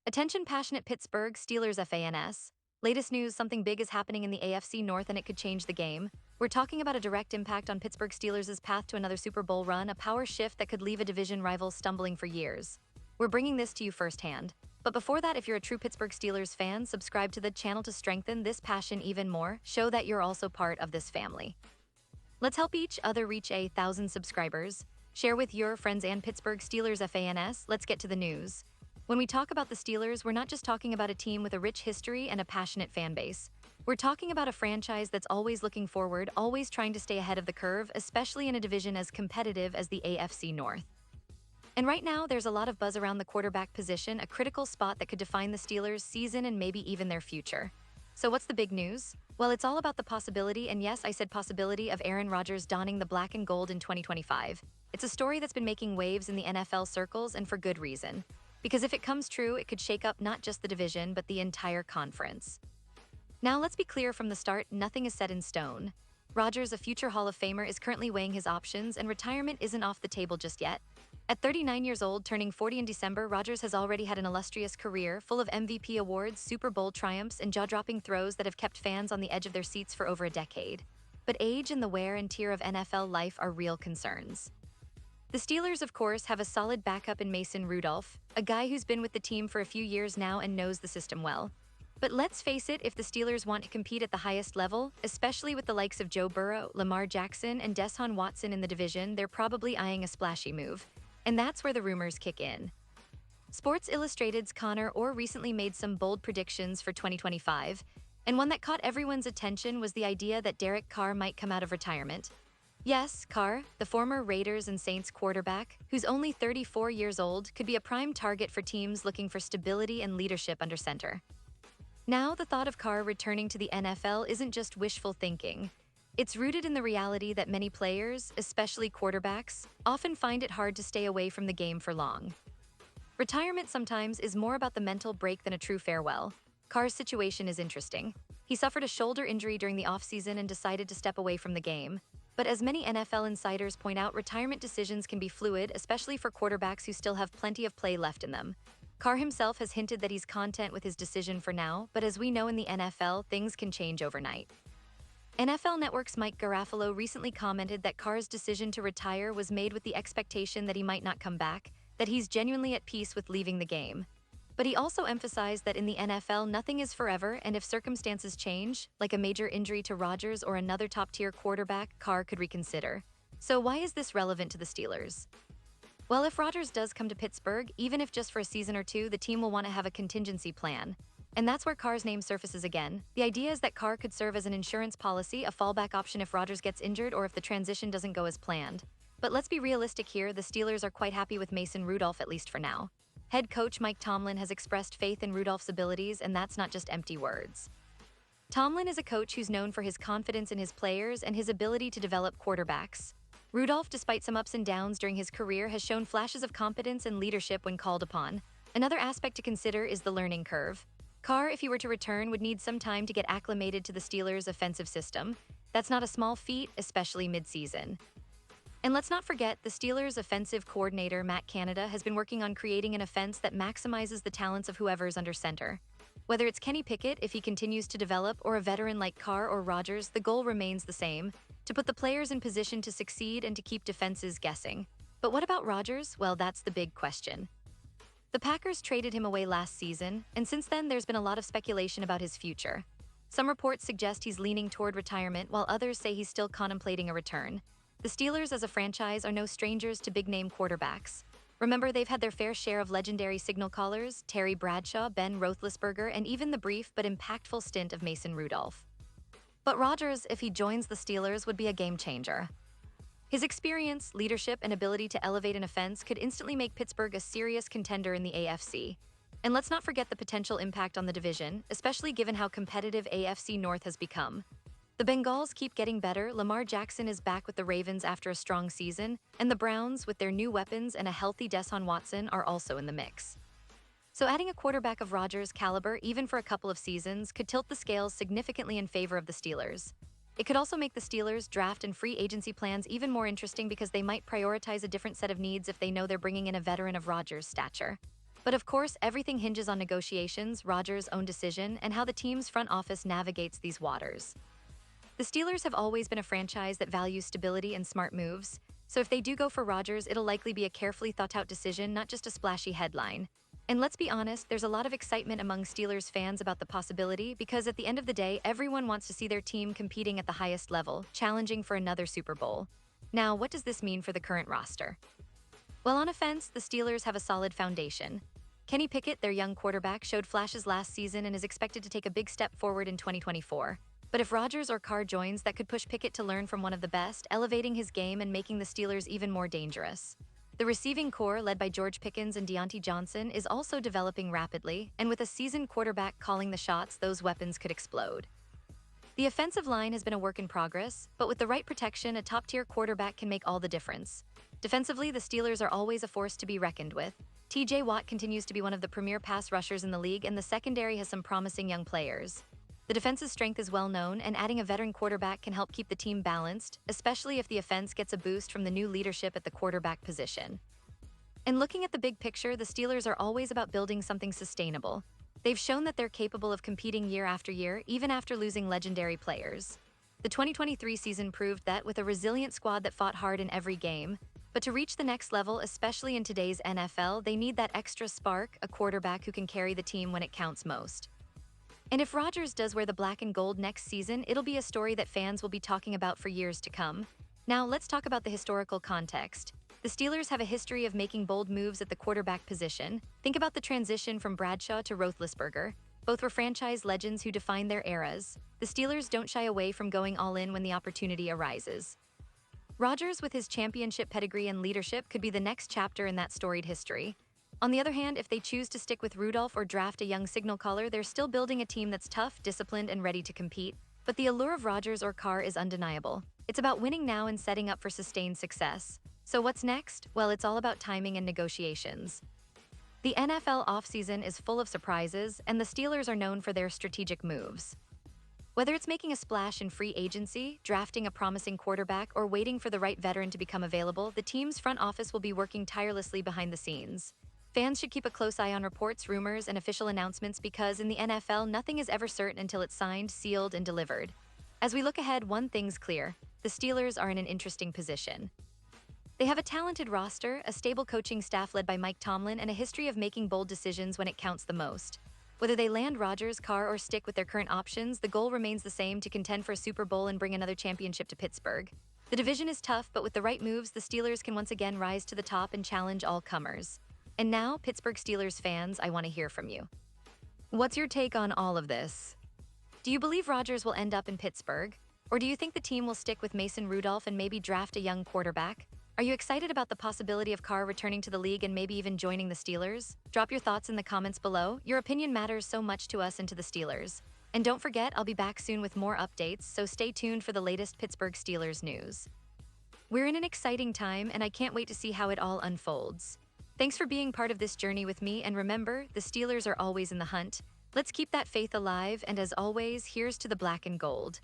Attention passionate Pittsburgh Steelers fans. Latest news, something big is happening in the AFC North and it could change the game. We're talking about a direct impact on Pittsburgh Steelers' path to another Super Bowl run, a power shift that could leave a division rival stumbling for years. We're bringing this to you firsthand. But before that, if you're a true Pittsburgh Steelers fan, subscribe to the channel to strengthen this passion even more. Show that you're also part of this family. Let's help each other reach 1,000 subscribers. Share with your friends and Pittsburgh Steelers fans. Let's get to the news. When we talk about the Steelers, we're not just talking about a team with a rich history and a passionate fan base. We're talking about a franchise that's always looking forward, always trying to stay ahead of the curve, especially in a division as competitive as the AFC North. And right now, there's a lot of buzz around the quarterback position, a critical spot that could define the Steelers' season and maybe even their future. So what's the big news? Well, it's all about the possibility, and yes, I said possibility, of Aaron Rodgers donning the black and gold in 2025. It's a story that's been making waves in the NFL circles, and for good reason. Because if it comes true, it could shake up not just the division, but the entire conference. Now, let's be clear from the start, nothing is set in stone. Rodgers, a future Hall of Famer, is currently weighing his options, and retirement isn't off the table just yet. At 39 years old, turning 40 in December, Rodgers has already had an illustrious career full of MVP awards, Super Bowl triumphs, and jaw-dropping throws that have kept fans on the edge of their seats for over a decade. But age and the wear and tear of NFL life are real concerns. The Steelers, of course, have a solid backup in Mason Rudolph, a guy who's been with the team for a few years now and knows the system well. But let's face it, if the Steelers want to compete at the highest level, especially with the likes of Joe Burrow, Lamar Jackson, and Deshaun Watson in the division, they're probably eyeing a splashy move. And that's where the rumors kick in. Sports Illustrated's Connor Orr recently made some bold predictions for 2025, and one that caught everyone's attention was the idea that Derek Carr might come out of retirement. Yes, Carr, the former Raiders and Saints quarterback, who's only 34 years old, could be a prime target for teams looking for stability and leadership under center. Now, the thought of Carr returning to the NFL isn't just wishful thinking. It's rooted in the reality that many players, especially quarterbacks, often find it hard to stay away from the game for long. Retirement sometimes is more about the mental break than a true farewell. Carr's situation is interesting. He suffered a shoulder injury during the offseason and decided to step away from the game. But as many NFL insiders point out, retirement decisions can be fluid, especially for quarterbacks who still have plenty of play left in them. Carr himself has hinted that he's content with his decision for now, but as we know in the NFL, things can change overnight. NFL Network's Mike Garafolo recently commented that Carr's decision to retire was made with the expectation that he might not come back, that he's genuinely at peace with leaving the game. But he also emphasized that in the NFL, nothing is forever, and if circumstances change, like a major injury to Rodgers or another top-tier quarterback, Carr could reconsider. So why is this relevant to the Steelers? Well, if Rodgers does come to Pittsburgh, even if just for a season or two, the team will want to have a contingency plan. And that's where Carr's name surfaces again. The idea is that Carr could serve as an insurance policy, a fallback option if Rodgers gets injured or if the transition doesn't go as planned. But let's be realistic here, the Steelers are quite happy with Mason Rudolph, at least for now. Head coach Mike Tomlin has expressed faith in Rudolph's abilities, and that's not just empty words. Tomlin is a coach who's known for his confidence in his players and his ability to develop quarterbacks. Rudolph, despite some ups and downs during his career, has shown flashes of competence and leadership when called upon. Another aspect to consider is the learning curve. Carr, if he were to return, would need some time to get acclimated to the Steelers' offensive system. That's not a small feat, especially mid-season. And let's not forget, the Steelers' offensive coordinator, Matt Canada, has been working on creating an offense that maximizes the talents of whoever's under center. Whether it's Kenny Pickett, if he continues to develop, or a veteran like Carr or Rodgers, the goal remains the same: to put the players in position to succeed and to keep defenses guessing. But what about Rodgers? Well, that's the big question. The Packers traded him away last season, and since then there's been a lot of speculation about his future. Some reports suggest he's leaning toward retirement, while others say he's still contemplating a return. The Steelers as a franchise are no strangers to big-name quarterbacks. Remember, they've had their fair share of legendary signal callers, Terry Bradshaw, Ben Roethlisberger, and even the brief but impactful stint of Mason Rudolph. But Rodgers, if he joins the Steelers, would be a game-changer. His experience, leadership, and ability to elevate an offense could instantly make Pittsburgh a serious contender in the AFC. And let's not forget the potential impact on the division, especially given how competitive AFC North has become. The Bengals keep getting better, Lamar Jackson is back with the Ravens after a strong season, and the Browns, with their new weapons and a healthy Deshaun Watson, are also in the mix. So adding a quarterback of Rodgers' caliber, even for a couple of seasons, could tilt the scales significantly in favor of the Steelers. It could also make the Steelers' draft and free agency plans even more interesting because they might prioritize a different set of needs if they know they're bringing in a veteran of Rodgers' stature. But of course, everything hinges on negotiations, Rodgers' own decision, and how the team's front office navigates these waters. The Steelers have always been a franchise that values stability and smart moves, so if they do go for Rodgers, it'll likely be a carefully thought-out decision, not just a splashy headline. And let's be honest, there's a lot of excitement among Steelers fans about the possibility because at the end of the day, everyone wants to see their team competing at the highest level, challenging for another Super Bowl. Now, what does this mean for the current roster? Well, on offense, the Steelers have a solid foundation. Kenny Pickett, their young quarterback, showed flashes last season and is expected to take a big step forward in 2024. But if Rodgers or Carr joins, that could push Pickett to learn from one of the best, elevating his game and making the Steelers even more dangerous. The receiving core, led by George Pickens and Deontay Johnson, is also developing rapidly, and with a seasoned quarterback calling the shots, those weapons could explode. The offensive line has been a work in progress, but with the right protection, a top-tier quarterback can make all the difference. Defensively, the Steelers are always a force to be reckoned with. TJ Watt continues to be one of the premier pass rushers in the league, and the secondary has some promising young players. The defense's strength is well known, and adding a veteran quarterback can help keep the team balanced, especially if the offense gets a boost from the new leadership at the quarterback position. And looking at the big picture, the Steelers are always about building something sustainable. They've shown that they're capable of competing year after year, even after losing legendary players. The 2023 season proved that with a resilient squad that fought hard in every game. But to reach the next level, especially in today's NFL, they need that extra spark, a quarterback who can carry the team when it counts most. And if Rodgers does wear the black and gold next season, it'll be a story that fans will be talking about for years to come. Now, let's talk about the historical context. The Steelers have a history of making bold moves at the quarterback position. Think about the transition from Bradshaw to Roethlisberger. Both were franchise legends who defined their eras. The Steelers don't shy away from going all in when the opportunity arises. Rodgers, with his championship pedigree and leadership, could be the next chapter in that storied history. On the other hand, if they choose to stick with Rudolph or draft a young signal caller, they're still building a team that's tough, disciplined, and ready to compete. But the allure of Rodgers or Carr is undeniable. It's about winning now and setting up for sustained success. So what's next? Well, it's all about timing and negotiations. The NFL offseason is full of surprises, and the Steelers are known for their strategic moves. Whether it's making a splash in free agency, drafting a promising quarterback, or waiting for the right veteran to become available, the team's front office will be working tirelessly behind the scenes. Fans should keep a close eye on reports, rumors, and official announcements because in the NFL, nothing is ever certain until it's signed, sealed, and delivered. As we look ahead, one thing's clear: the Steelers are in an interesting position. They have a talented roster, a stable coaching staff led by Mike Tomlin, and a history of making bold decisions when it counts the most. Whether they land Rodgers, Carr, or stick with their current options, the goal remains the same: to contend for a Super Bowl and bring another championship to Pittsburgh. The division is tough, but with the right moves, the Steelers can once again rise to the top and challenge all comers. And now, Pittsburgh Steelers fans, I want to hear from you. What's your take on all of this? Do you believe Rodgers will end up in Pittsburgh? Or do you think the team will stick with Mason Rudolph and maybe draft a young quarterback? Are you excited about the possibility of Carr returning to the league and maybe even joining the Steelers? Drop your thoughts in the comments below. Your opinion matters so much to us and to the Steelers. And don't forget, I'll be back soon with more updates, so stay tuned for the latest Pittsburgh Steelers news. We're in an exciting time, and I can't wait to see how it all unfolds. Thanks for being part of this journey with me, and remember, the Steelers are always in the hunt. Let's keep that faith alive, and as always, here's to the black and gold.